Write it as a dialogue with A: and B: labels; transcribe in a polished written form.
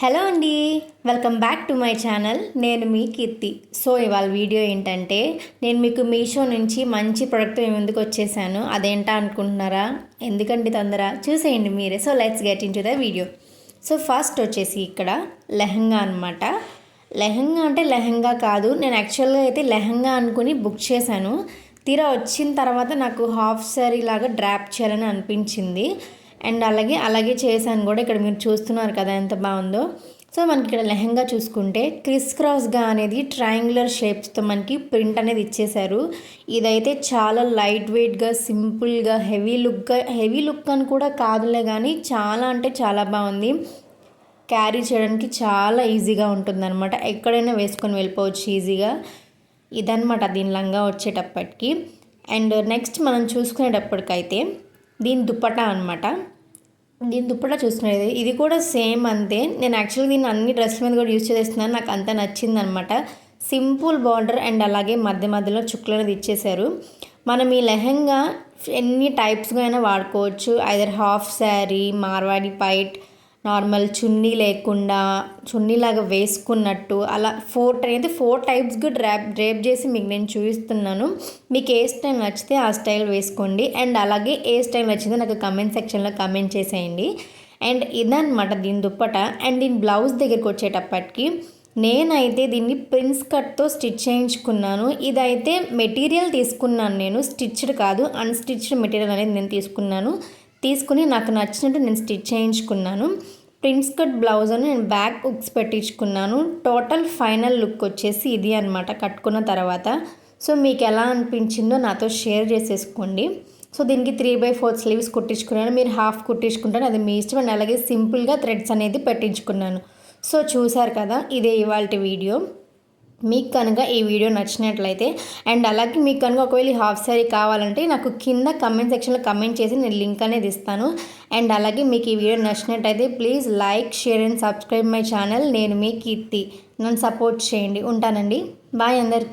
A: Hello అండి, welcome back to my channel. నేను మీ కీర్తి. So ఇవాళ వీడియో ఏంటంటే నేను మీకు మీషో నుంచి మంచి ప్రోడక్ట్ మేము ముందుకు వచ్చేసాను. అదేంటా అనుకుంటున్నారా? ఎందుకంటే తొందర చూసేయండి మీరే. So let's get in to the video. So first వచ్చేసి ఇక్కడ లెహంగా అనమాట. లెహంగా అంటే లెహంగా కాదు, నేను యాక్చువల్గా అయితే లెహంగా అనుకుని బుక్ చేశాను. తీరా వచ్చిన తర్వాత నాకు హాఫ్ సారీ లాగా డ్రాప్ చేయాలని అనిపించింది. అండ్ అలాగే చేశాను కూడా. ఇక్కడ మీరు చూస్తున్నారు కదా ఎంత బాగుందో. సో మనకి ఇక్కడ లెహంగా చూసుకుంటే క్రిస్ క్రాస్గా అనేది ట్రయాంగులర్ షేప్స్తో మనకి ప్రింట్ అనేది ఇచ్చేశారు. ఇదైతే చాలా లైట్ వెయిట్గా, సింపుల్గా, హెవీ లుక్ అని కూడా కాదులే, కానీ చాలా అంటే చాలా బాగుంది. క్యారీ చేయడానికి చాలా ఈజీగా ఉంటుందన్నమాట. ఎక్కడైనా వేసుకొని వెళ్ళిపోవచ్చు ఈజీగా. ఇదనమాట దీని లంగా వచ్చేటప్పటికి. అండ్ నెక్స్ట్ మనం చూసుకునేటప్పటికైతే దీని దుప్పటా అనమాట. దీని దుప్పటా చూసుకునేది ఇది కూడా సేమ్ అంతే. నేను యాక్చువల్గా దీన్ని అన్ని డ్రెస్ల మీద కూడా యూజ్ చేస్తున్నాను. నాకు అంత నచ్చిందనమాట. సింపుల్ బార్డర్ అండ్ అలాగే మధ్యలో చుక్కలు అనేది ఇచ్చేసారు. మనం ఈ లెహంగా ఎన్ని టైప్స్గా అయినా వాడుకోవచ్చు. ఐదర్ హాఫ్ శారీ, మార్వాడి పైట్, నార్మల్ చున్నీ లేకుండా చున్నీలాగా వేసుకున్నట్టు, అలా ఫోర్ టైప్స్గా డ్రేప్ చేసి మీకు నేను చూపిస్తున్నాను. మీకు ఏ స్టైల్ నచ్చితే ఆ స్టైల్ వేసుకోండి. అండ్ అలాగే ఏ స్టైల్ నచ్చిందో నాకు కమెంట్ సెక్షన్లో కమెంట్ చేసేయండి. అండ్ ఇదన్నమాట దీని దుప్పట. అండ్ దీని బ్లౌజ్ దగ్గరికి వచ్చేటప్పటికి నేనైతే దీన్ని ప్రిన్స్ కట్తో స్టిచ్ చేయించుకున్నాను. ఇదైతే మెటీరియల్ తీసుకున్నాను నేను, స్టిచ్డ్ కాదు, అన్స్టిచ్డ్ మెటీరియల్ అనేది నేను తీసుకుని నాకు నచ్చినట్టు నేను స్టిచ్ చేయించుకున్నాను. ప్రిన్స్ కట్ బ్లౌజ్ అని నేను బ్యాక్ హుక్స్ పెట్టించుకున్నాను. టోటల్ ఫైనల్ లుక్ వచ్చేసి ఇది అనమాట కట్టుకున్న తర్వాత. సో మీకు ఎలా అనిపించిందో నాతో షేర్ చేసేసుకోండి. సో దీనికి 3/4 స్లీవ్స్ కుట్టించుకున్నాను. మీరు హాఫ్ కుట్టించుకుంటారు, అది మీ ఇష్టం. అండ్ అలాగే సింపుల్గా థ్రెడ్స్ అనేది పెట్టించుకున్నాను. సో చూసారు కదా, ఇదే ఇవాల్టి వీడియో. మీకు కనుక ఈ వీడియో నచ్చినట్లయితే అండ్ అలాగే మీకు కనుక ఒకవేళ హాఫ్ శారీ కావాలంటే నాకు కింద కమెంట్ సెక్షన్లో కమెంట్ చేసి నేను లింక్ అనేది ఇస్తాను. అండ్ అలాగే మీకు ఈ వీడియో నచ్చినట్లయితే please like, share and subscribe my channel. నేను మీ కీర్తి. నన్ను సపోర్ట్ చేయండి. ఉంటానండి. బాయ్ అందరికీ.